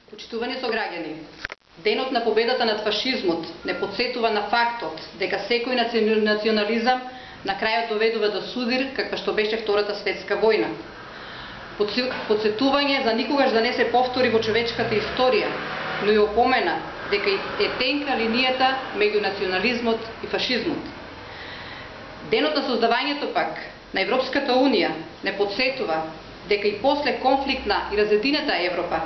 Почитувани сограѓани, денот на победата над фашизмот не подсетува на фактот дека секој национализам на крајот доведува до судир каква што беше Втората светска војна. Подсетување за никогаш да не се повтори во човечката историја, но и опомена дека е тенка линијата меѓу национализмот и фашизмот. Денот на создавањето пак на Европската Унија не подсетува дека и после конфликтна и разединета Европа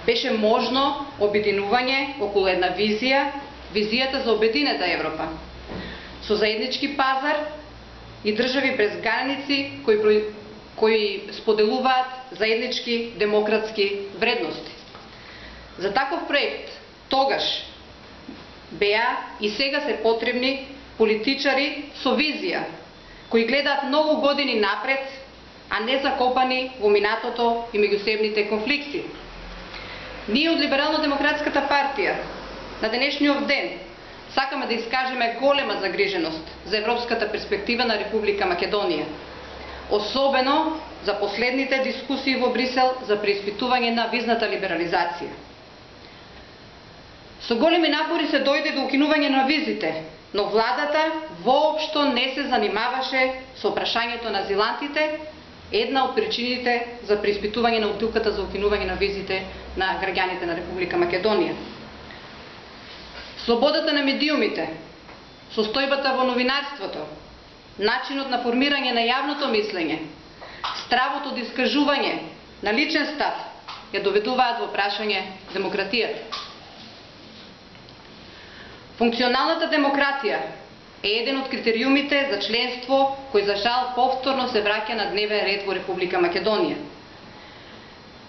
беше можно обединување околу една визија, визијата за обединета Европа, со заеднички пазар и држави без граници кои споделуваат заеднички демократски вредности. За таков проект тогаш беа и сега се потребни политичари со визија, кои гледаат многу години напред, а не закопани во минатото и меѓусебните конфликти. Ние од Либерално-демократската партија на денешниот ден сакаме да искажеме голема загриженост за европската перспектива на Република Македонија, особено за последните дискусии во Брисел за преиспитување на визната либерализација. Со големи напори се дојде до укинување на визите, но владата воопшто не се занимаваше со прашањето на азилантите, една од причините за преиспитување на одлуката за укинување на визите на граѓаните на Република Македонија. Слободата на медиумите, состојбата во новинарството, начинот на формирање на јавното мислење, стравото од искажување на личен став ја доведуваат во прашање демократијата. Функционалната демократија е еден од критериумите за членство кој за жал повторно се враќа на дневен ред во Република Македонија.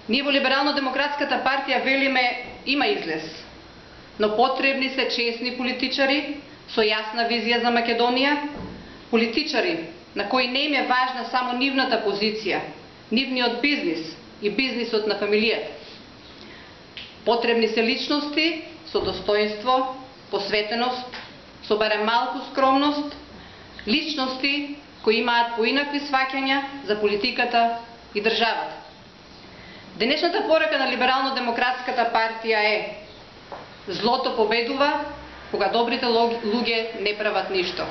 Ние во Либерално-демократската партија велиме има излез, но потребни се честни политичари со јасна визија за Македонија, политичари на кои не им е важна само нивната позиција, нивниот бизнис и бизнисот на фамилијата. Потребни се личности со достоинство, посветеност, со барем малку скромност, личности кои имаат поинакви сваќања за политиката и државата. Денешната порака на Либерално-демократската партија е: злото победува кога добрите луѓе не прават ништо.